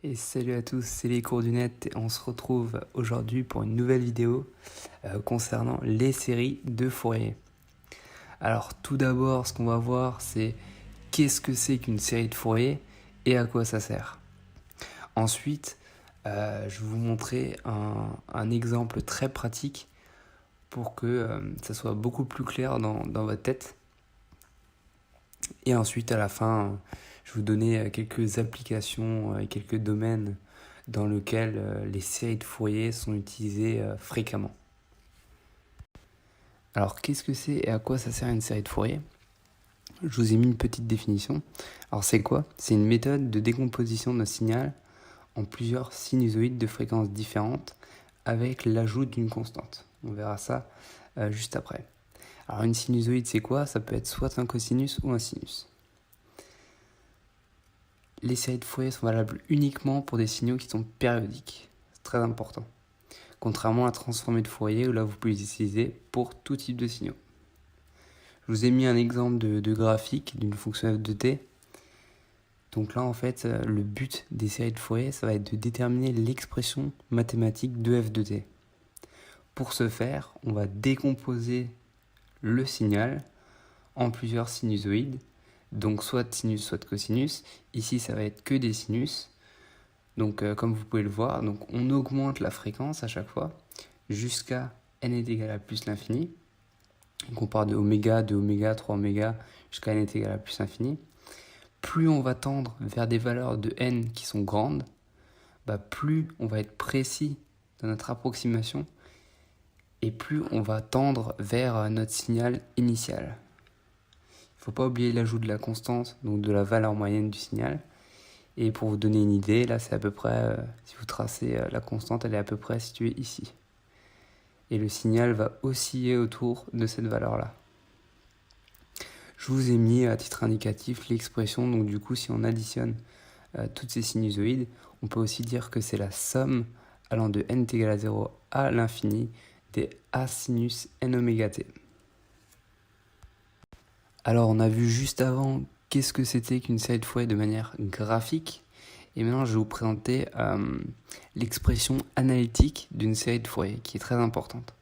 Et salut à tous, c'est les cours du net et on se retrouve aujourd'hui pour une nouvelle vidéo concernant les séries de Fourier. Alors tout d'abord, ce qu'on va voir, c'est qu'est-ce que c'est qu'une série de Fourier et à quoi ça sert. Ensuite, je vais vous montrer un exemple très pratique pour que ça soit beaucoup plus clair dans votre tête. Et ensuite, à la fin, je vais vous donner quelques applications et quelques domaines dans lesquels les séries de Fourier sont utilisées fréquemment. Alors, qu'est-ce que c'est et à quoi ça sert une série de Fourier ? Je vous ai mis une petite définition. Alors, c'est quoi ? C'est une méthode de décomposition d'un signal en plusieurs sinusoïdes de fréquences différentes avec l'ajout d'une constante. On verra ça juste après. Alors, une sinusoïde, c'est quoi ? Ça peut être soit un cosinus ou un sinus. Les séries de Fourier sont valables uniquement pour des signaux qui sont périodiques. C'est très important. Contrairement à la transformée de Fourier où là vous pouvez l'utiliser pour tout type de signaux. Je vous ai mis un exemple de graphique d'une fonction f de t. Donc là en fait le but des séries de Fourier ça va être de déterminer l'expression mathématique de f de t. Pour ce faire, on va décomposer le signal en plusieurs sinusoïdes. Donc soit de sinus, soit de cosinus. Ici, ça va être que des sinus. Donc comme vous pouvez le voir, donc on augmente la fréquence à chaque fois jusqu'à n est égal à plus l'infini. Donc on part de oméga, 2 oméga, 3 oméga jusqu'à n est égal à plus l'infini. Plus on va tendre vers des valeurs de n qui sont grandes, plus on va être précis dans notre approximation et plus on va tendre vers notre signal initial. Il ne faut pas oublier l'ajout de la constante, donc de la valeur moyenne du signal. Et pour vous donner une idée, là c'est à peu près, si vous tracez la constante, elle est à peu près située ici. Et le signal va osciller autour de cette valeur-là. Je vous ai mis à titre indicatif l'expression, donc du coup si on additionne toutes ces sinusoïdes, on peut aussi dire que c'est la somme allant de n est égal à 0 à l'infini des a sinus n oméga t. Alors on a vu juste avant qu'est-ce que c'était qu'une série de Fourier de manière graphique. Et maintenant je vais vous présenter l'expression analytique d'une série de Fourier qui est très importante.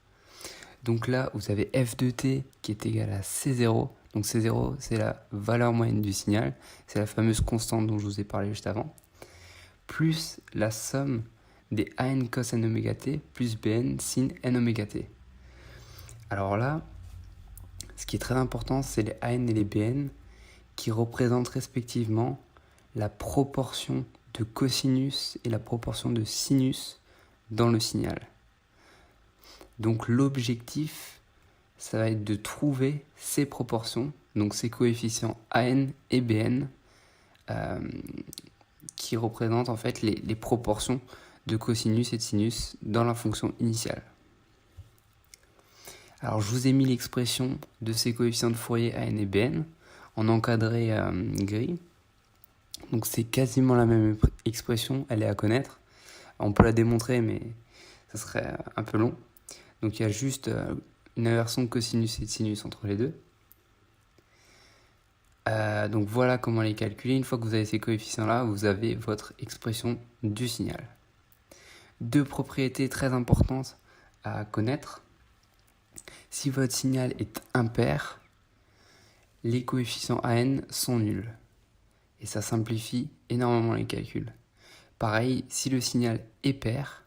Donc là vous avez f de t qui est égal à c0. Donc c0 c'est la valeur moyenne du signal, c'est la fameuse constante dont je vous ai parlé juste avant, plus la somme des an cos n oméga t plus bn sin n oméga t. Alors là, ce qui est très important, c'est les an et les bn qui représentent respectivement la proportion de cosinus et la proportion de sinus dans le signal. Donc l'objectif, ça va être de trouver ces proportions, donc ces coefficients an et bn, qui représentent en fait les proportions de cosinus et de sinus dans la fonction initiale. Alors je vous ai mis l'expression de ces coefficients de Fourier an et bn en encadré gris. Donc c'est quasiment la même expression, elle est à connaître. On peut la démontrer mais ça serait un peu long. Donc il y a juste une inversion de cosinus et de sinus entre les deux. Donc voilà comment les calculer. Une fois que vous avez ces coefficients-là, vous avez votre expression du signal. Deux propriétés très importantes à connaître. Si votre signal est impair, les coefficients an sont nuls. Et ça simplifie énormément les calculs. Pareil, si le signal est pair,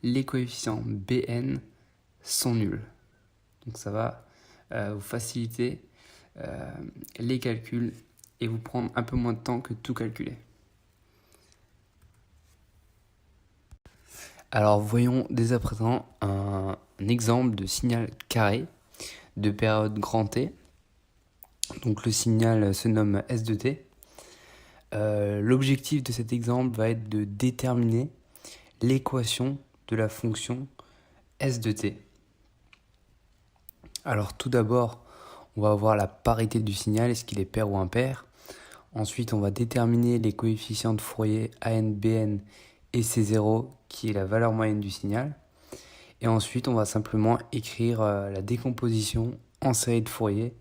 les coefficients bn sont nuls. Donc ça va vous faciliter les calculs et vous prendre un peu moins de temps que tout calculer. Alors voyons dès à présent un exemple de signal carré de période grand T. Donc le signal se nomme S de t. L'objectif de cet exemple va être de déterminer l'équation de la fonction S de t. Alors tout d'abord, on va avoir la parité du signal, est-ce qu'il est pair ou impair. Ensuite, on va déterminer les coefficients de Fourier an, bn et c0 qui est la valeur moyenne du signal. Et ensuite, on va simplement écrire la décomposition en série de Fourier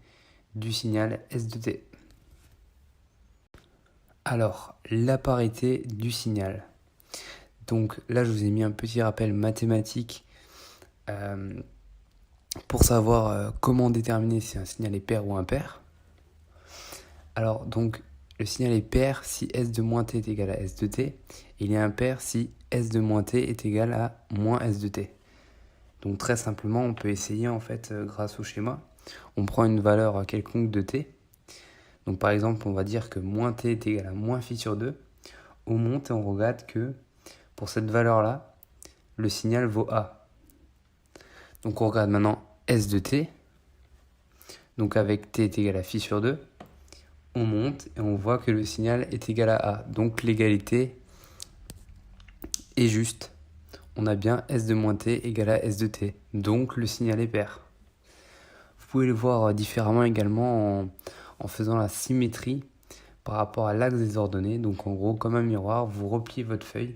du signal S de t. Alors, la parité du signal. Donc là, je vous ai mis un petit rappel mathématique pour savoir comment déterminer si un signal est pair ou impair. Alors donc, le signal est pair si S de moins t est égal à S de t, et il est impair si S de moins t est égal à moins S de t. Donc très simplement, on peut essayer en fait grâce au schéma. On prend une valeur quelconque de t. Donc par exemple, on va dire que moins t est égal à moins phi sur 2. On monte et on regarde que pour cette valeur-là, le signal vaut A. Donc on regarde maintenant S de t. Donc avec t est égal à phi sur 2. On monte et on voit que le signal est égal à A. Donc l'égalité est juste. On a bien S de moins t égale à S de t. Donc le signal est pair. Vous pouvez le voir différemment également en faisant la symétrie par rapport à l'axe des ordonnées. Donc en gros, comme un miroir, vous repliez votre feuille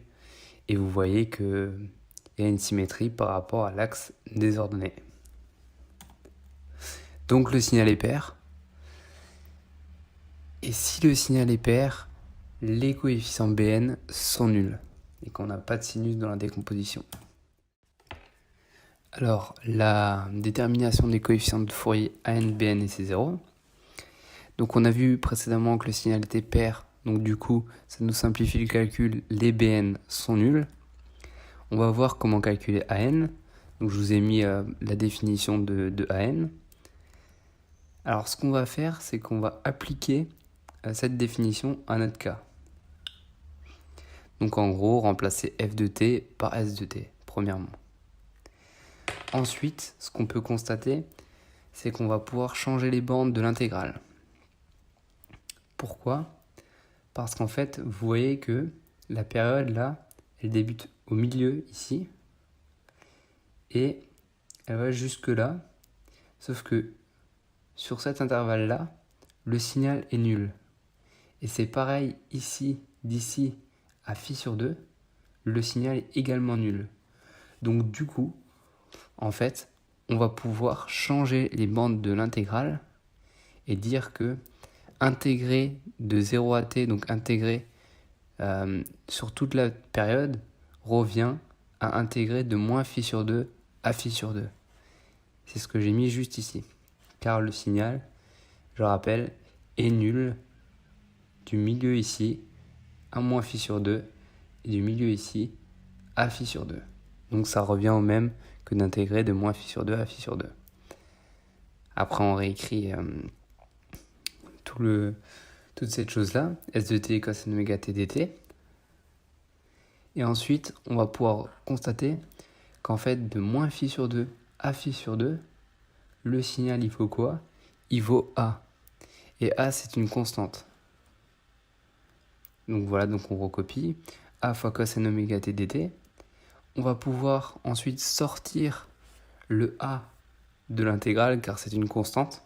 et vous voyez qu'il y a une symétrie par rapport à l'axe des ordonnées. Donc le signal est pair. Et si le signal est pair, les coefficients Bn sont nuls et qu'on n'a pas de sinus dans la décomposition. Alors, la détermination des coefficients de Fourier AN, Bn et C0. Donc on a vu précédemment que le signal était pair, donc du coup ça nous simplifie le calcul, les Bn sont nuls. On va voir comment calculer AN. Donc je vous ai mis la définition de AN. Alors ce qu'on va faire, c'est qu'on va appliquer cette définition à notre cas. Donc en gros, remplacer f de t par s de t, premièrement. Ensuite, ce qu'on peut constater, c'est qu'on va pouvoir changer les bandes de l'intégrale. Pourquoi ? Parce qu'en fait, vous voyez que la période là, elle débute au milieu ici, et elle va jusque là, sauf que sur cet intervalle là, le signal est nul. Et c'est pareil ici, d'ici à phi sur 2, le signal est également nul. Donc du coup, en fait, on va pouvoir changer les bandes de l'intégrale et dire que intégrer de 0 à t, donc intégrer sur toute la période, revient à intégrer de moins phi sur 2 à phi sur 2. C'est ce que j'ai mis juste ici. Car le signal, je rappelle, est nul du milieu ici à moins phi sur 2 et du milieu ici à phi sur 2. Donc ça revient au même que d'intégrer de moins phi sur 2 à phi sur 2. Après on réécrit toute cette chose-là, s de t cos oméga t dt. Et ensuite, on va pouvoir constater qu'en fait, de moins phi sur 2 à phi sur 2, le signal, il vaut quoi ? Il vaut A. Et A, c'est une constante. Donc voilà, donc on recopie. A fois cos oméga t dt. On va pouvoir ensuite sortir le A de l'intégrale, car c'est une constante.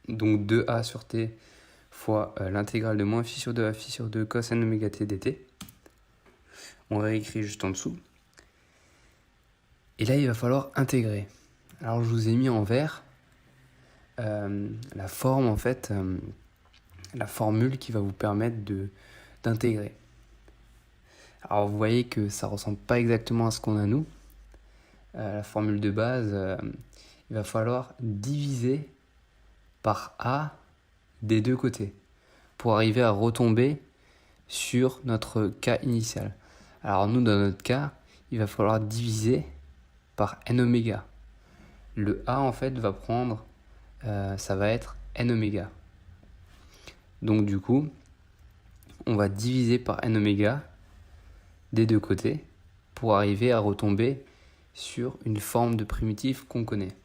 Donc 2A sur t fois l'intégrale de moins phi sur 2 à phi sur 2 cos oméga t dt. On réécrit juste en dessous. Et là, il va falloir intégrer. Alors, je vous ai mis en vert la forme, en fait, la formule qui va vous permettre d'intégrer. Alors, vous voyez que ça ne ressemble pas exactement à ce qu'on a nous. La formule de base, il va falloir diviser par A des deux côtés pour arriver à retomber sur notre cas initial. Alors nous, dans notre cas, il va falloir diviser par n oméga. Le A, en fait, va prendre, ça va être n oméga. Donc du coup, on va diviser par n oméga des deux côtés pour arriver à retomber sur une forme de primitif qu'on connaît.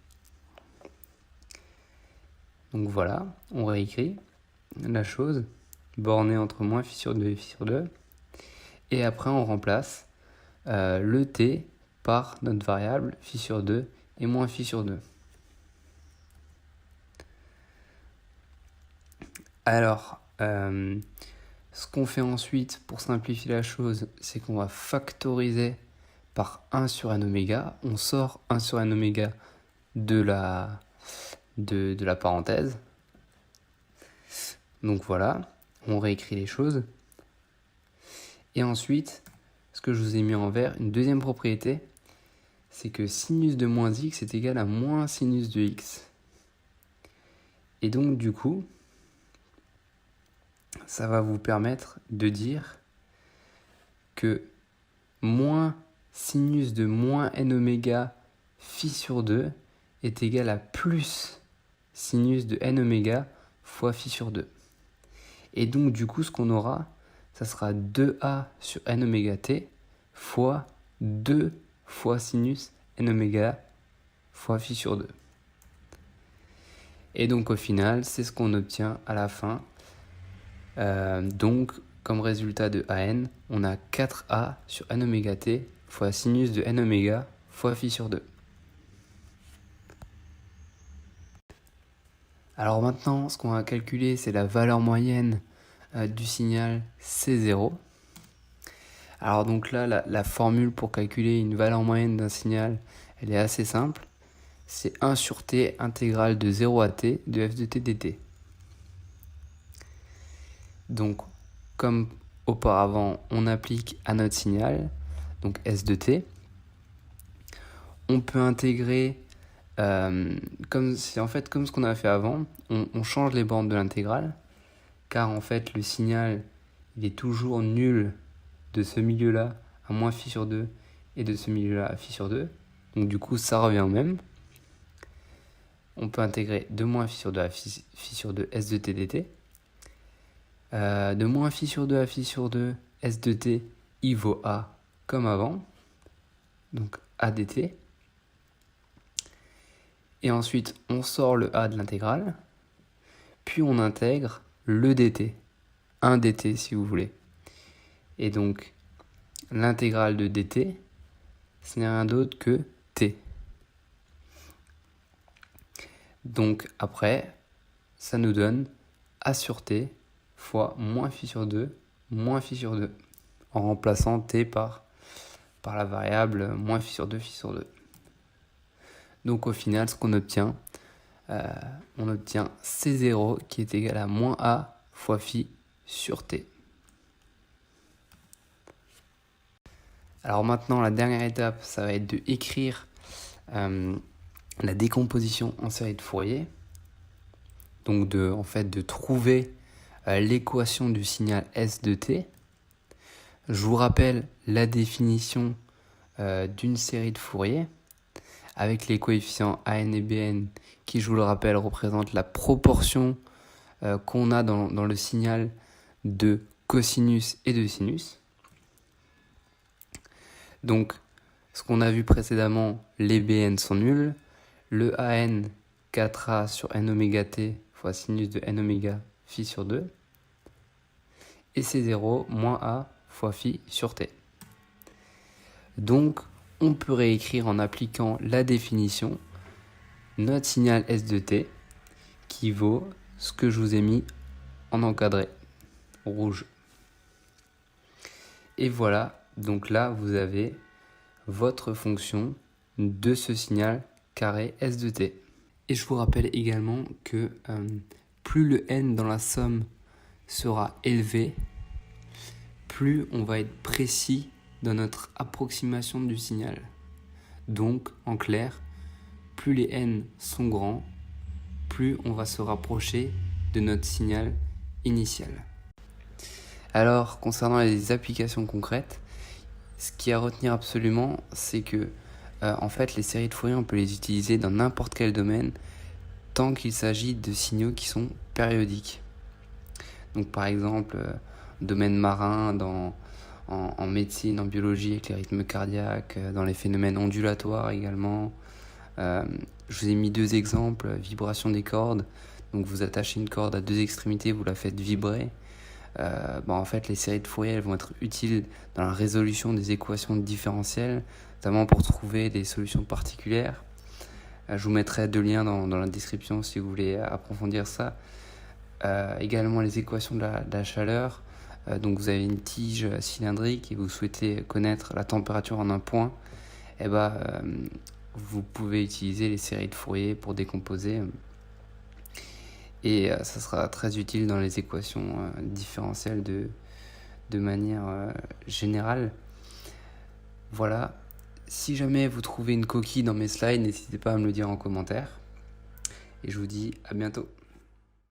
Donc voilà, on réécrit la chose, bornée entre moins phi sur 2 et phi sur 2. Et après, on remplace le t par notre variable phi sur 2 et moins phi sur 2. Alors, ce qu'on fait ensuite pour simplifier la chose, c'est qu'on va factoriser par 1 sur n oméga. On sort 1 sur n oméga de la parenthèse. Donc voilà, on réécrit les choses. Et ensuite, ce que je vous ai mis en vert, une deuxième propriété, c'est que sinus de moins x est égal à moins sinus de x. Et donc du coup, ça va vous permettre de dire que moins sinus de moins n oméga phi sur 2 est égal à plus sinus de n oméga fois phi sur 2. Et donc du coup, ce qu'on aura, ça sera 2a sur n oméga t fois 2 fois sinus n oméga fois phi sur 2. Et donc au final, c'est ce qu'on obtient à la fin. Donc, comme résultat de AN, on a 4A sur n oméga t fois sinus de n oméga fois phi sur 2. Alors maintenant, ce qu'on va calculer, c'est la valeur moyenne du signal C0. Alors donc là, la formule pour calculer une valeur moyenne d'un signal, elle est assez simple. C'est 1 sur t intégrale de 0 à t de f de t dt. Donc, comme auparavant, on applique à notre signal, donc S de t. On peut intégrer, comme ce qu'on a fait avant, on change les bornes de l'intégrale, car en fait le signal il est toujours nul de ce milieu-là à moins phi sur 2 et de ce milieu-là à phi sur 2. Donc du coup, ça revient au même. On peut intégrer de moins phi sur 2 à phi sur 2 S de t dt. De moins phi sur 2 à phi sur 2, S de t, I vaut A comme avant. Donc A dt. Et ensuite, on sort le A de l'intégrale. Puis on intègre le dt. 1 dt si vous voulez. Et donc, l'intégrale de dt, ce n'est rien d'autre que t. Donc après, ça nous donne A sur t fois moins phi sur 2, moins phi sur 2, en remplaçant t par la variable moins phi sur 2, phi sur 2. Donc au final, ce qu'on obtient, on obtient C0 qui est égal à moins A fois phi sur t. Alors maintenant, la dernière étape, ça va être de écrire la décomposition en série de Fourier. Donc de trouver l'équation du signal S de t. Je vous rappelle la définition d'une série de Fourier avec les coefficients AN et BN qui, je vous le rappelle, représentent la proportion qu'on a dans le signal de cosinus et de sinus. Donc, ce qu'on a vu précédemment, les BN sont nuls. Le AN, 4A sur n oméga t fois sinus de n oméga phi sur 2. Et C0, moins A fois phi sur t. Donc, on peut réécrire en appliquant la définition notre signal S de t qui vaut ce que je vous ai mis en encadré, rouge. Et voilà, donc là, vous avez votre fonction de ce signal carré S de t. Et je vous rappelle également que plus le n dans la somme sera élevé, plus on va être précis dans notre approximation du signal. Donc, en clair, plus les n sont grands, plus on va se rapprocher de notre signal initial. Alors, concernant les applications concrètes, ce qu'il y a à retenir absolument, c'est que en fait, les séries de Fourier, on peut les utiliser dans n'importe quel domaine tant qu'il s'agit de signaux qui sont périodiques. Donc par exemple, domaine marin, en médecine, en biologie avec les rythmes cardiaques, dans les phénomènes ondulatoires également. Je vous ai mis 2 exemples, vibration des cordes. Donc vous attachez une corde à 2 extrémités, vous la faites vibrer. En fait, les séries de Fourier elles vont être utiles dans la résolution des équations différentielles, notamment pour trouver des solutions particulières. Je vous mettrai 2 liens dans la description si vous voulez approfondir ça. Également les équations de la chaleur. Donc vous avez une tige cylindrique et vous souhaitez connaître la température en un point. Vous pouvez utiliser les séries de Fourier pour décomposer. Et ça sera très utile dans les équations différentielles de manière générale. Voilà, si jamais vous trouvez une coquille dans mes slides, n'hésitez pas à me le dire en commentaire. Et je vous dis à bientôt.